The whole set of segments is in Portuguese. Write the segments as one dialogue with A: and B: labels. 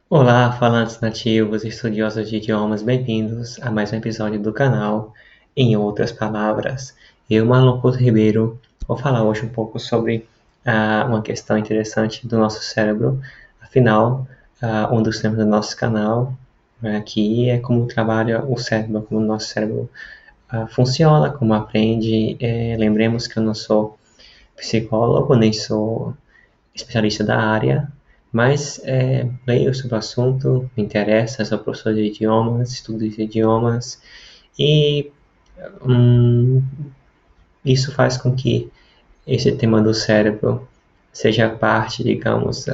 A: Olá, falantes nativos e estudiosos de idiomas, bem-vindos a mais um episódio do canal. Em outras palavras, eu, Marlon Couto Ribeiro, vou falar hoje um pouco sobre uma questão interessante do nosso cérebro. Afinal, um dos temas do nosso canal aqui é como trabalha o cérebro, como o nosso cérebro funciona, como aprende. Lembremos que eu não sou psicólogo, nem sou especialista da área, mas leio sobre o assunto, me interessa, sou professor de idiomas, estudo de idiomas, e hum, isso faz com que esse tema do cérebro seja parte, digamos,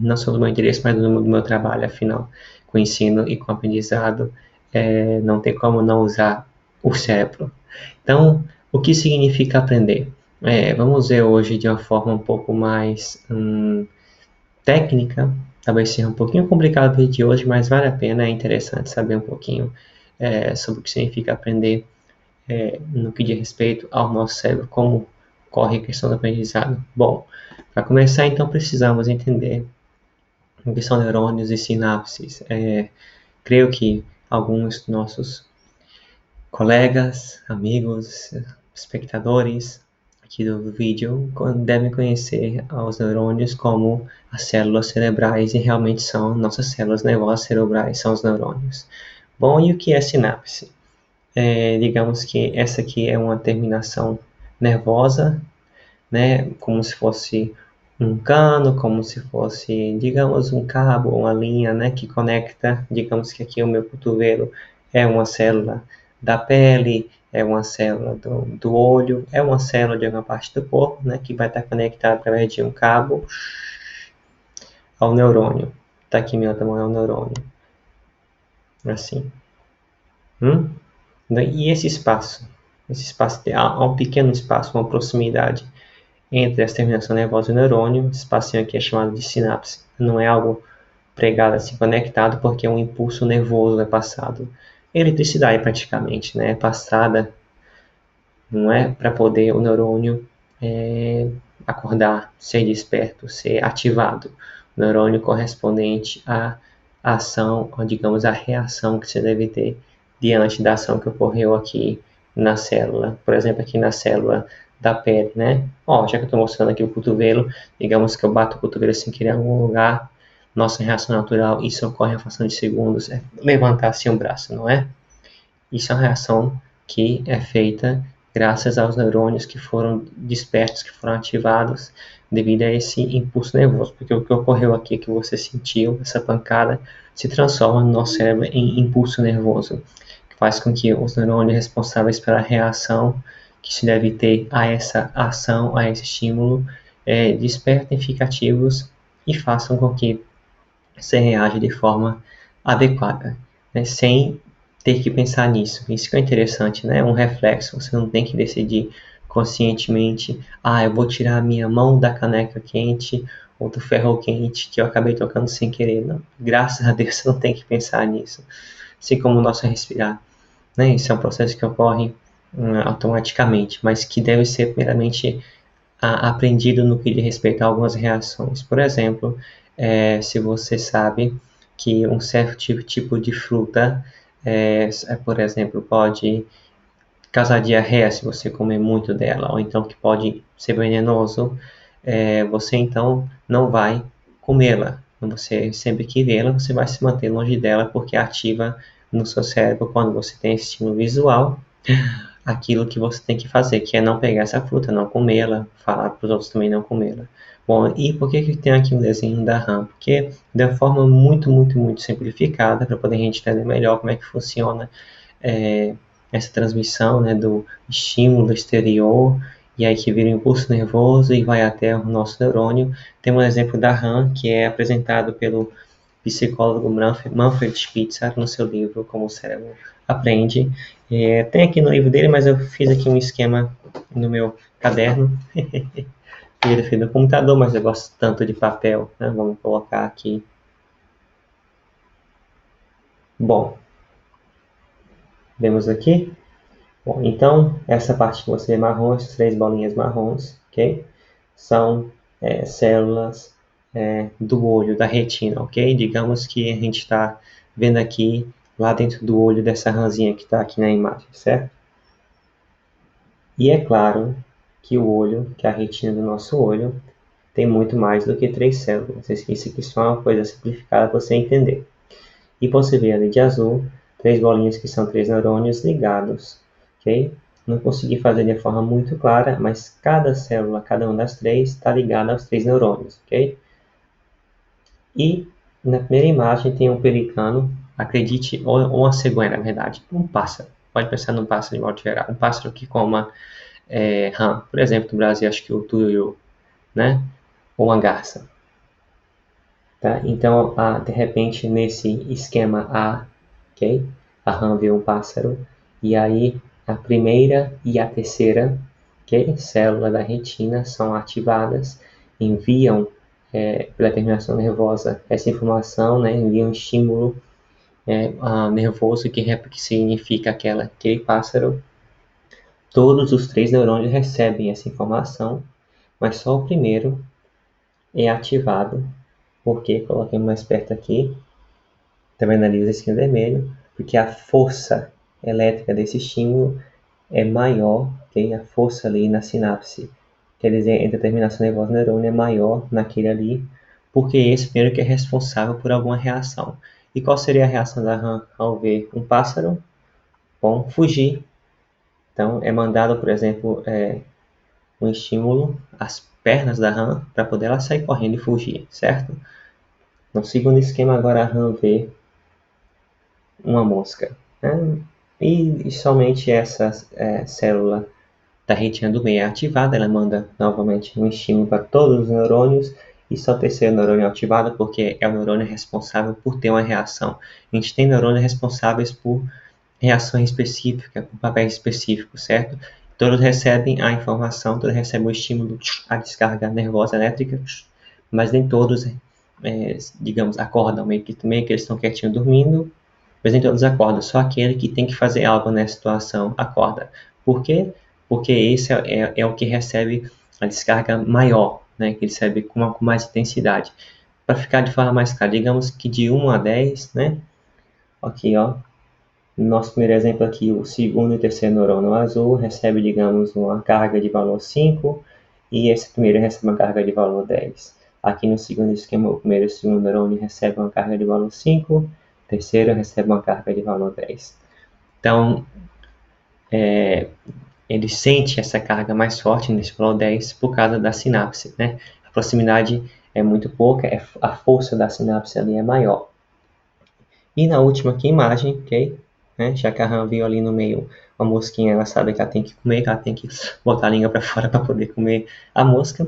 A: não só do meu interesse, mas do meu trabalho, afinal, com o ensino e com o aprendizado, não tem como não usar o cérebro. Então, o que significa aprender? Vamos ver hoje de uma forma um pouco mais técnica, talvez seja um pouquinho complicado para de hoje, mas vale a pena, é interessante saber um pouquinho sobre o que significa aprender no que diz respeito ao nosso cérebro, como corre a questão do aprendizado. Bom, para começar, então, precisamos entender o que são neurônios e sinapses. Creio que alguns dos nossos colegas, amigos, espectadores aqui do vídeo devem conhecer os neurônios como as células cerebrais e realmente são nossas células nervosas cerebrais, são os neurônios. Bom, e o que é sinapse? Digamos que essa aqui é uma terminação nervosa, né, como se fosse um cano, como se fosse, digamos, um cabo, uma linha, né, que conecta, digamos que aqui o meu cotovelo é uma célula da pele, é uma célula do olho, é uma célula de alguma parte do corpo, né, que vai estar conectada através de um cabo ao neurônio. Está aqui minha outra mão, é o neurônio, assim. Hum? E esse espaço, há um pequeno espaço, uma proximidade entre as terminações nervosas e o neurônio, esse espacinho aqui é chamado de sinapse. Não é algo pregado assim, conectado, porque um impulso nervoso é passado. Eletricidade praticamente, né? É passada, não é? Para poder o neurônio acordar, ser desperto, ser ativado. O neurônio correspondente à ação, ou digamos, à reação que você deve ter diante da ação que ocorreu aqui na célula. Por exemplo, aqui na célula da pele, né? Ó, já que eu estou mostrando aqui o cotovelo, digamos que eu bato o cotovelo sem querer em algum lugar, nossa reação natural, isso ocorre em uma fração de segundos, é levantar assim o braço, não é? Isso é uma reação que é feita graças aos neurônios que foram despertos, que foram ativados devido a esse impulso nervoso. Porque o que ocorreu aqui, que você sentiu, essa pancada, se transforma no nosso cérebro em impulso nervoso, que faz com que os neurônios responsáveis pela reação que se deve ter a essa ação, a esse estímulo, despertem, fiquem ativos e façam com que você reage de forma adequada, né? Sem ter que pensar nisso. Isso que é interessante, né? É um reflexo. Você não tem que decidir conscientemente, eu vou tirar a minha mão da caneca quente ou do ferro quente que eu acabei tocando sem querer. Não. Graças a Deus você não tem que pensar nisso. Assim como o nosso respirar, né? Isso é um processo que ocorre automaticamente, mas que deve ser primeiramente aprendido no que diz respeito a algumas reações. Por exemplo, se você sabe que um certo tipo de fruta, por exemplo, pode causar diarreia se você comer muito dela, ou então que pode ser venenoso, você então não vai comê-la. Você sempre que vê-la, você vai se manter longe dela, porque ativa no seu cérebro quando você tem esse estímulo visual aquilo que você tem que fazer, que é não pegar essa fruta, não comê-la, falar para os outros também não comê-la. Bom, e por que tem aqui um desenho da RAM? Porque de uma forma muito, muito, muito simplificada, para poder a gente entender melhor como é que funciona é, essa transmissão, né, do estímulo exterior, e aí que vira um impulso nervoso e vai até o nosso neurônio. Tem um exemplo da RAM, que é apresentado pelo psicólogo Manfred Spitzer no seu livro Como o Cérebro Aprende. Tem aqui no livro dele, mas eu fiz aqui um esquema no meu caderno. Ele fez no computador, mas eu gosto tanto de papel, né? Vamos colocar aqui. Bom, vemos aqui. Bom, então, essa parte que você vê marrom, essas três bolinhas marrons, ok? São células do olho, da retina, ok? Digamos que a gente está vendo aqui, lá dentro do olho dessa rãzinha que está aqui na imagem, certo? E é claro que o olho, que a retina do nosso olho, tem muito mais do que 3 células. Isso aqui só é uma coisa simplificada para você entender. E você vê ali de azul, 3 bolinhas que são 3 neurônios ligados, ok? Não consegui fazer de forma muito clara, mas cada célula, cada uma das 3, está ligada aos 3 neurônios, ok? E na primeira imagem tem um pelicano, acredite, ou uma cegonha, na verdade, um pássaro. Pode pensar num pássaro de modo geral, um pássaro que coma rã. Por exemplo, no Brasil, acho que o tuiuiu, né? Ou uma garça. Tá? Então, de repente, nesse esquema A, ok? A rã vê um pássaro, e aí a primeira e a terceira, ok? Célula da retina são ativadas, enviam pela terminação nervosa essa informação, né? Enviam um estímulo nervoso que significa aquele pássaro. Todos os 3 neurônios recebem essa informação, mas só o primeiro é ativado, porque, coloquei mais perto aqui, está vendo ali o risquinho vermelho, porque a força elétrica desse estímulo é maior, okay? A força ali na sinapse, quer dizer, entre a terminação nervosa do neurônio é maior naquele ali, porque esse primeiro que é responsável por alguma reação. E qual seria a reação da rã ao ver um pássaro? Bom, fugir. Então, é mandado, por exemplo, um estímulo às pernas da rã para poder ela sair correndo e fugir, certo? No segundo esquema, agora a rã vê uma mosca, né? E somente essa célula da retina do meio é ativada, ela manda novamente um estímulo para todos os neurônios, e só o terceiro neurônio é ativado porque é o neurônio responsável por ter uma reação. A gente tem neurônios responsáveis por reações específicas, por papéis específicos, certo? Todos recebem a informação, todos recebem o estímulo, a descarga nervosa elétrica, mas nem todos, digamos, acordam, meio que eles estão quietinhos dormindo, mas nem todos acordam, só aquele que tem que fazer algo nessa situação acorda. Por quê? Porque esse é o que recebe a descarga maior, né? Que recebe com mais intensidade. Para ficar de forma mais clara, digamos que de 1 a 10, né? Aqui, ó, no nosso primeiro exemplo aqui, o segundo e o terceiro neurônio azul recebe, digamos, uma carga de valor 5, e esse primeiro recebe uma carga de valor 10. Aqui no segundo esquema, o primeiro e o segundo neurônio recebem uma carga de valor 5, o terceiro recebe uma carga de valor 10. Então, ele sente essa carga mais forte nesse valor 10 por causa da sinapse, né? A proximidade é muito pouca, a força da sinapse ali é maior. E na última aqui, imagem, ok? Né? Já que a rã viu ali no meio uma mosquinha, ela sabe que ela tem que comer, que ela tem que botar a língua para fora para poder comer a mosca.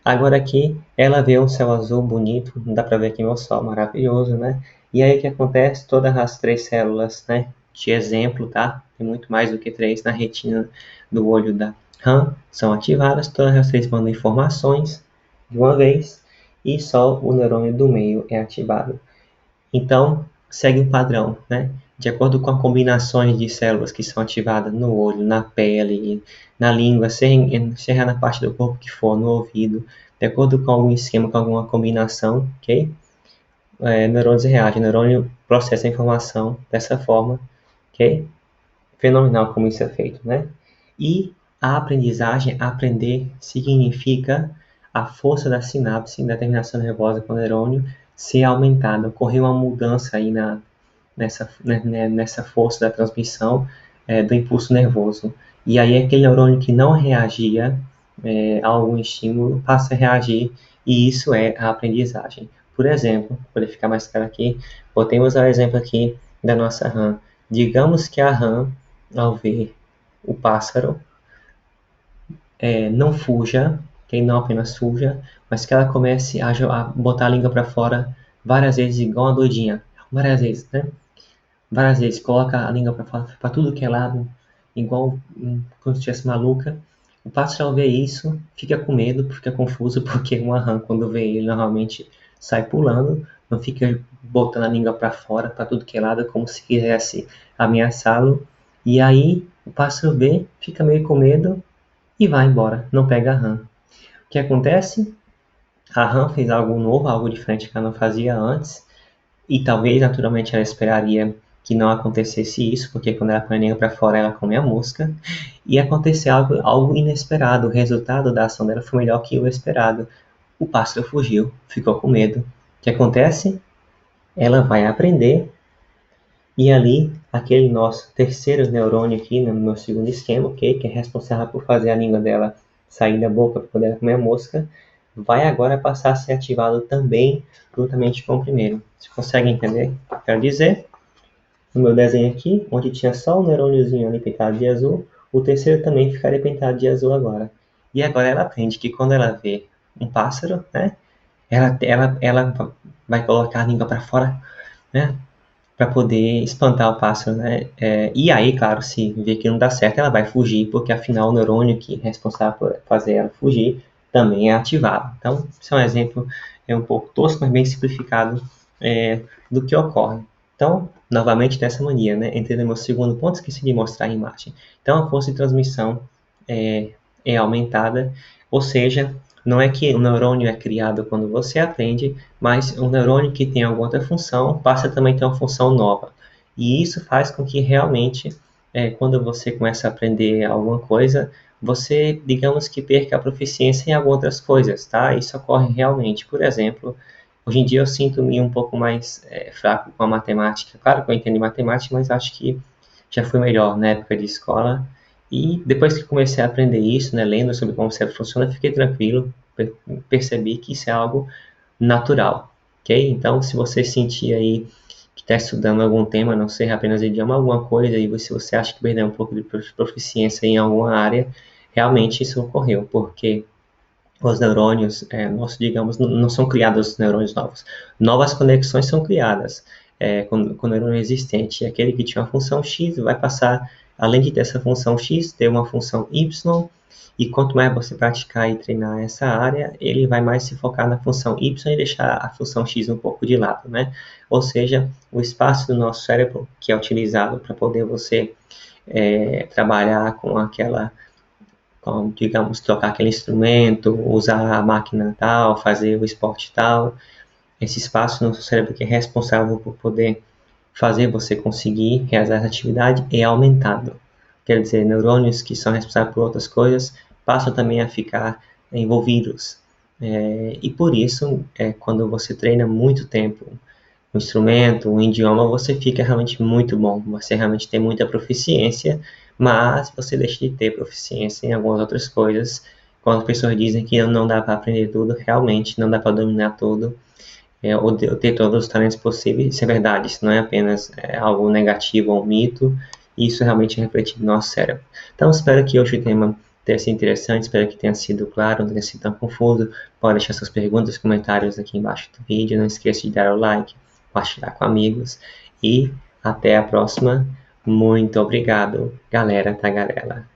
A: Agora aqui, ela vê um céu azul bonito, não dá para ver aqui meu sol, maravilhoso, né? E aí o que acontece? Todas as 3 células, né? De exemplo, tá? Tem muito mais do que 3 na retina do olho da rã, são ativadas, todas as 3 mandam informações de uma vez, e só o neurônio do meio é ativado. Então, segue um padrão, né? De acordo com as combinações de células que são ativadas no olho, na pele, na língua, seja na parte do corpo que for, no ouvido, de acordo com algum esquema, com alguma combinação, ok? Neurônios reagem, o neurônio processa a informação dessa forma, ok? Fenomenal como isso é feito, né? E a aprendizagem, aprender, significa a força da sinapse, da terminação nervosa com o neurônio ser aumentada. Ocorreu uma mudança aí nessa força da transmissão do impulso nervoso. E aí aquele neurônio que não reagia a algum estímulo passa a reagir, e isso é a aprendizagem. Por exemplo, para ficar mais claro aqui, botei o exemplo aqui da nossa rã. Digamos que a rã, ao ver o pássaro, não fuja, que não apenas fuja, mas que ela comece a botar a língua para fora várias vezes, igual uma doidinha. Várias vezes, né? Várias vezes. Coloca a língua para fora, para tudo que é lado, igual quando estivesse maluca. O pássaro, ao ver isso, fica com medo, fica confuso, porque uma rã, quando vê ele, normalmente sai pulando, não fica botando a língua para fora, para tudo que é lado, como se quisesse ameaçá-lo. E aí, o pássaro vê, fica meio com medo, e vai embora, não pega a rã. O que acontece? A Han fez algo novo, algo diferente que ela não fazia antes, e talvez naturalmente ela esperaria que não acontecesse isso, porque quando ela põe a língua para fora ela come a mosca, e aconteceu algo inesperado. O resultado da ação dela foi melhor que o esperado. O pássaro fugiu, ficou com medo. O que acontece? Ela vai aprender, e ali, aquele nosso terceiro neurônio aqui, no meu segundo esquema, ok, que é responsável por fazer a língua dela sair da boca para poder comer a mosca, vai agora passar a ser ativado também juntamente com o primeiro. Você consegue entender o que eu quero dizer? No meu desenho aqui, onde tinha só o neurôniozinho ali pintado de azul, o terceiro também ficaria pintado de azul agora. E agora ela aprende que quando ela vê um pássaro, né, ela vai colocar a língua para fora, né, para poder espantar o pássaro, né? E aí, claro, se ver que não dá certo, ela vai fugir, porque afinal o neurônio que é responsável por fazer ela fugir também é ativado. Então, isso é um exemplo um pouco tosco, mas bem simplificado do que ocorre. Então, novamente dessa maneira, né? Entrei no meu segundo ponto, esqueci de mostrar a imagem. Então, a força de transmissão é aumentada, ou seja, não é que o neurônio é criado quando você aprende, mas um neurônio que tem alguma outra função passa também a ter uma função nova. E isso faz com que realmente, quando você começa a aprender alguma coisa, você, digamos que perca a proficiência em algumas outras coisas, tá? Isso ocorre realmente. Por exemplo, hoje em dia eu sinto-me um pouco mais fraco com a matemática. Claro que eu entendo matemática, mas acho que já fui melhor na época de escola. E depois que comecei a aprender isso, né, lendo sobre como o cérebro funciona, fiquei tranquilo, percebi que isso é algo natural, ok? Então, se você sentir aí que está estudando algum tema, não sei, apenas idioma, alguma coisa, e se você acha que perdeu um pouco de proficiência em alguma área, realmente isso ocorreu, porque os neurônios, nossos, digamos, não são criados neurônios novos. Novas conexões são criadas com o neurônio existente. E aquele que tinha uma função X vai passar, além de ter essa função X, ter uma função Y, e quanto mais você praticar e treinar essa área, ele vai mais se focar na função Y e deixar a função X um pouco de lado, né? Ou seja, o espaço do nosso cérebro que é utilizado para poder você trabalhar com aquela, como, digamos, tocar aquele instrumento, usar a máquina tal, fazer o esporte tal, esse espaço no seu cérebro que é responsável por poder fazer você conseguir realizar essa atividade é aumentado. Quer dizer, neurônios que são responsáveis por outras coisas passam também a ficar envolvidos. E por isso, quando você treina muito tempo um instrumento, um idioma, você fica realmente muito bom. Você realmente tem muita proficiência, mas você deixa de ter proficiência em algumas outras coisas. Quando as pessoas dizem que não dá para aprender tudo, realmente não dá para dominar tudo, ou ter todos os talentos possíveis. Isso é verdade, isso não é apenas algo negativo ou um mito, isso realmente é refletido no nosso cérebro. Então, espero que hoje o tema tenha sido interessante, espero que tenha sido claro, não tenha sido tão confuso. Pode deixar suas perguntas, comentários aqui embaixo do vídeo, não esqueça de dar o like, compartilhar com amigos e até a próxima. Muito obrigado, galera, tá, galera?